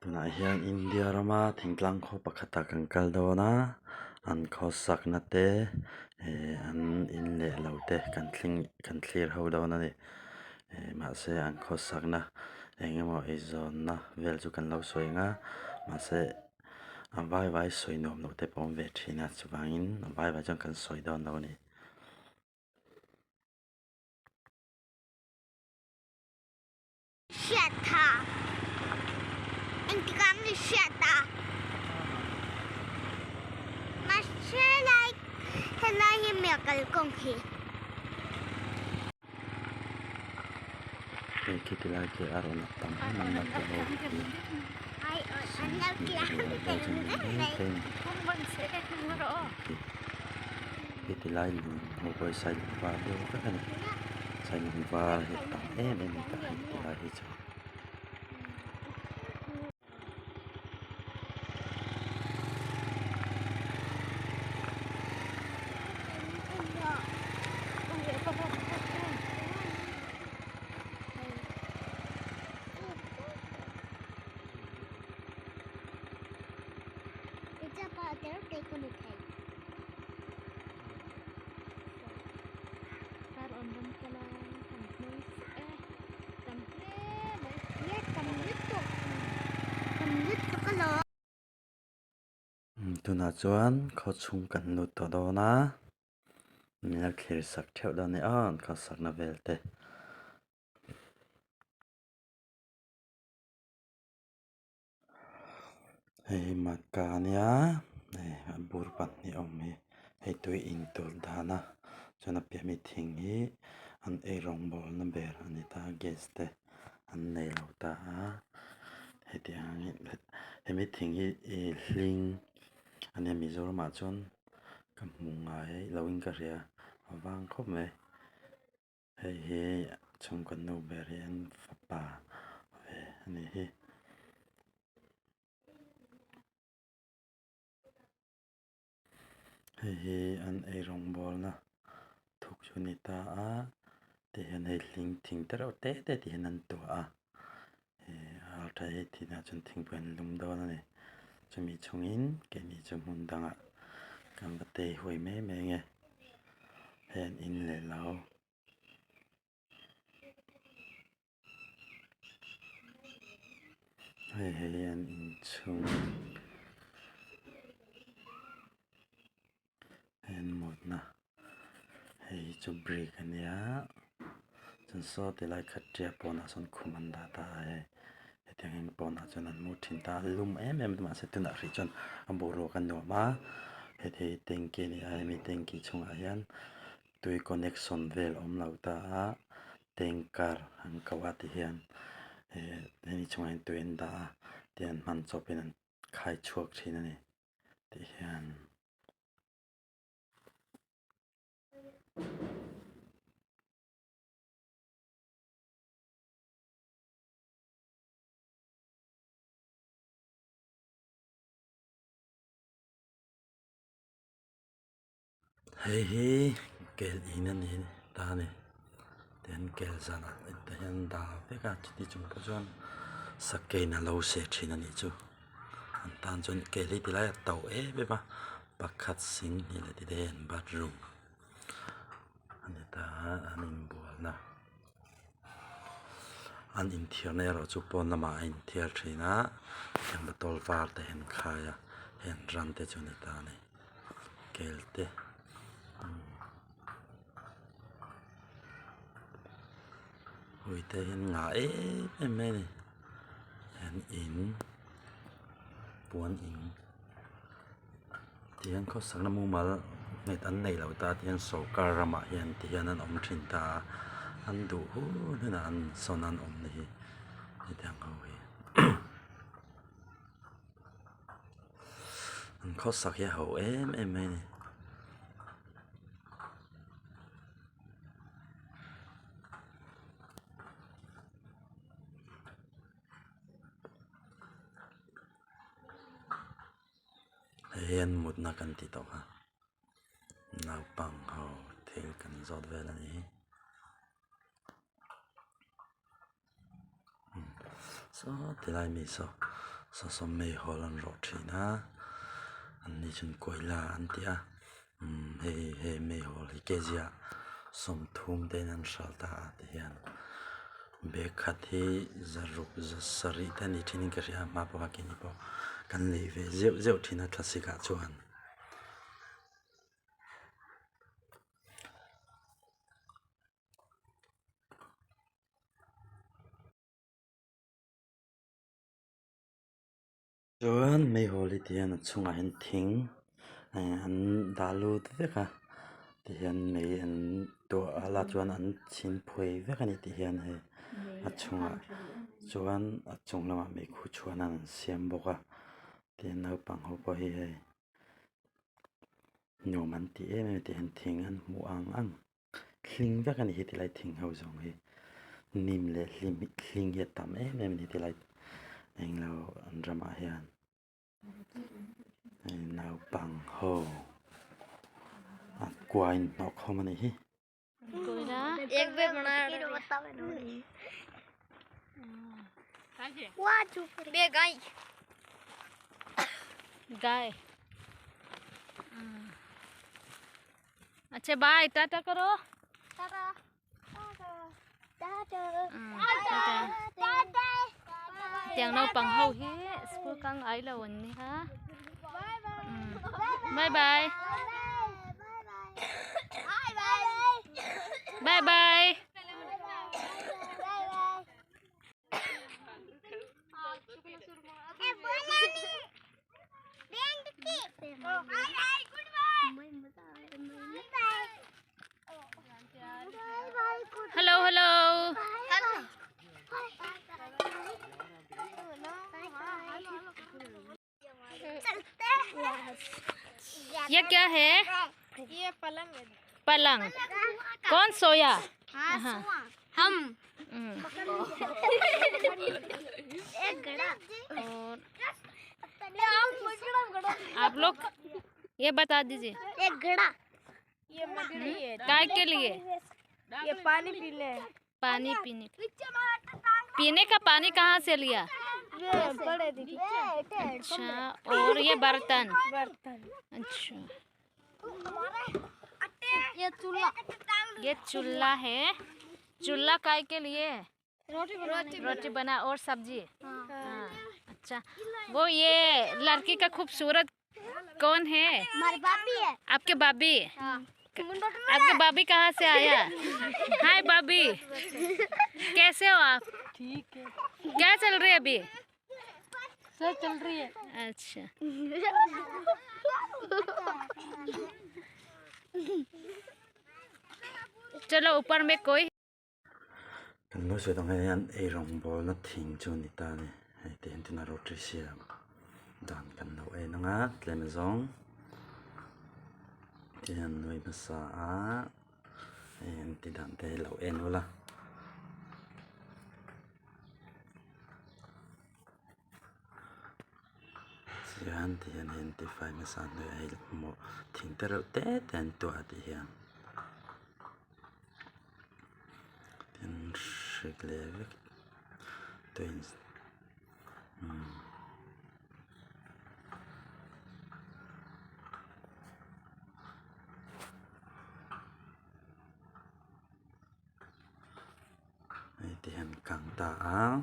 Tuna hian India rama thingtlang kho pakhata kan kal dawna an kho sakna te an in le lo te kan thlir ho dawna ni mahse an kho sakna engemaw ei zawn na vel chu kan lo sawi nga mahse a vai sawi nuam lo te pawh ve thina chuwangin a vai chuan kan sawi dawn lo ni. Siata. Intikam ni siata. Masyalay helai mekal kong hi. Kita lagi arona tam mana tu Ai anak kita kita lain mau buat saya lupa dia kan saya lupa hitam ini kita lagi tu. Tuna chuan kho chung kan lut to dawna mel thlir sak theuh dawn ni an kho sakna vel te hei maka nia bur pat ni awm hi hei tui in tur dana chuan a piahmi thing hi an ei rawng bawl na ber ani ta gas te an nei lo ta a hemi thing hi hling ani a Mizoram ah chuan kan hmu ngai lo in ka hria awang khawp mai hei hi chung kan no ber hi an fapa ve ani hi hei an ei rawng bawl na thuk chu ni ta a ti hian hei hling thing te reuh te ti hian an tua a har thai hei thina chuan thingpui an lum dawn ani chumi chungin ke ni chu hmun dangah kan va tei huai mai mai nge hei an in le lo hei an in chung en mut na hei chu brick ania chuan saw ti lai khat tia pawnah sawn khum an dah ta hei hetiangin pawnah chuan an mu thin ta lum em mahse tunah hri chuan a boruak a nuam a hei tanky ani a hemi tanky chungah hian tui connection vel awm lo ta a tanker an ko a ti hian hemi chungah hian tui an dah a tian an hman chawpin an khai chhuak thin ani ti hian hei hi kel in ani ta ni tian kel zana ta hian dah veka ti chung ka chuan sakei na lo se thin ani chu an tan chuan kel hi ti lai a to em a pakhat sin ni le ti den bathroom ani ta an in bual na an in thiar na ero chu pawn lamah a in thiar thina hian bottle var te hen khaia hen ran te chu ni ta ni kel te ui te hian nga em mai ni hian in puan in ti hian khaw sakna mu mal met an nei lo ta ti hian sawkar ramah hian ti hian an awm thin ta an duh hunana an sawn an awm ni hi hetiang ho hi an khaw sak hi a ho em mai ni hian mutna kan ti tawh a naupang ho thil kan zawt vel ani so ti lai mi saw so so mei holan rotri na an ni chun koila an tia he mei hol hi kezia som thum den an shalta ti hian be khat hi zaruk zasari ta ni thinin ka ria ma pa ki ni po kan lei ve zeu thina thlasika chuan chuan mei hol hi tian a chunga hin thing an dalu te ka ti hian mei an to ala chuan an chin phoi vek ani ti hian he a chunga chuan a chung lama mei khu chuan an siam boka ti naupang ho po hi he nuam ti em ti hian thing an mu ang hling vek ani hi ti lai thing ho zong hi nim le hling hi tam em ni ti lai englo an drama hian naupang ho quay nó không anh ấy कोई ना एक भी बना वाह चुप बे गाय गाय अच्छा बाय टाटा करो टाटा टाटा Tata tiếng nào bằng hậu hi school căng ấy là ổn đi ha bye bye bye bye hello hello ये क्या है ये पलंग है पलंग कौन सोया हाँ हम एक घड़ा और आप लोग ये बता दीजिए एक घड़ा ये काय के लिए ये पानी पीने पानी पीने पीने का पानी कहाँ से लिया अच्छा और ये बर्तन अच्छा ये चूल्हा है चूल्हा काय के लिए रोटी बना और सब्जी हाँ अच्छा वो ये लड़की का खूबसूरत कौन है हमारी बाबी है आपके बाबी आपके बाबी कहाँ से आया हाय बाबी कैसे हो आप ठीक है क्या चल रही है अभी सब चल रही है अच्छा चलो ऊपर में कोई kan lo se dong he an e rong bol na thing chu ni ta ni he ten tin a ro tri siam dan kan lo e nanga tlem zong tian noi ma sa a en ti dan te lo en wala sian tian hen ti fai ma sa noi ai mo thing te ro te ten to a ti hian Шеглевик, то есть, это когда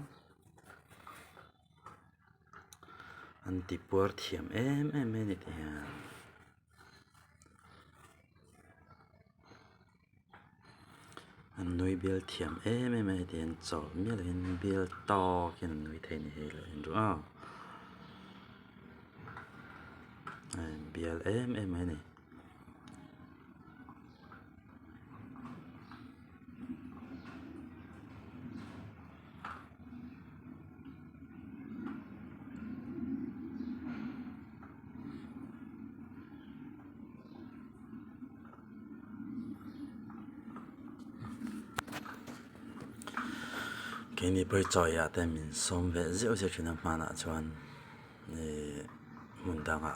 антипорт хем это nuôi bill thiam em tiền cho miếng lên bill to cái nuôi thế này là đúng không? Bill em này cái này bây giờ ya tại mình sống về dễ sẽ chuyển mà nãy cho muốn đăng ạ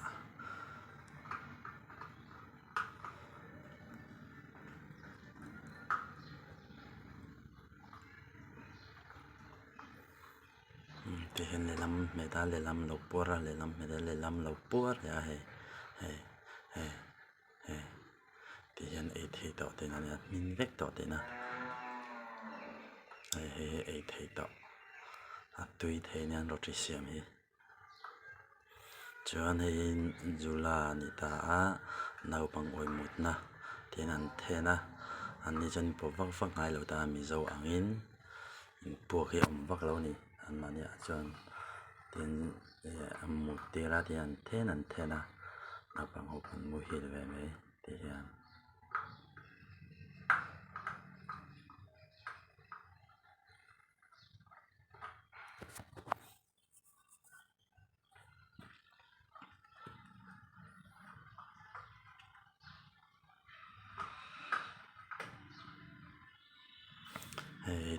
thì hiện lệ lắm mẹ ta lệ lắm lộc bùa ra lệ lắm mẹ ta lệ lắm lộc bùa ra hè hè thì hiện ấy thì tọt thì nó là min vét tọt thì nó ấy thì tọt tuy thế nên rồi chỉ xem hi cho nên dù là người ta nấu bằng oi một na thì nên thế na anh đi chân bộ vác vác ngay lâu ta mi dâu ăn in buộc cái vác lâu này anh mà nhá chân tiền một tiền ra thì anh thế na nấu bằng hộp mua hết về mấy thì anh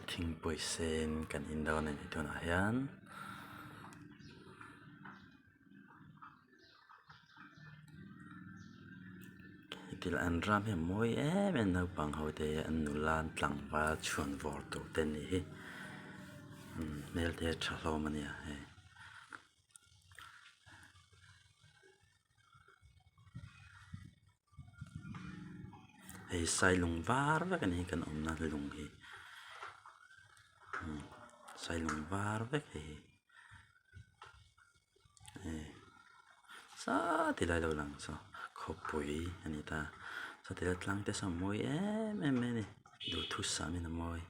thing bồi sen kan in đâu này thì nó hiền thì là anh ram hem môi em nấu bằng hồi thì anh nấu lan tlang và chuồn vọt tổ tên này nên thì chả lo mà nè hay sai lùng var và cái này kan na lùng hi sai lùng var với cái sa thì lại đâu lăng sao khóc bụi anh ta sa thì lại lăng tới sao môi em này đủ thu sa mình môi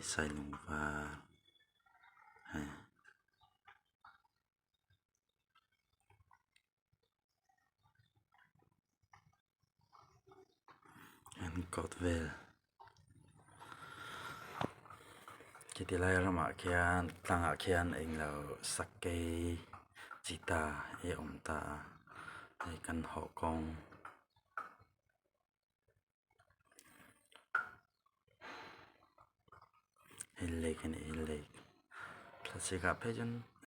sai lùng var anh cọt về cái thì lại làm kian tăng kian anh là sake chita ông ta căn hộ con hilek plus gặp hết chân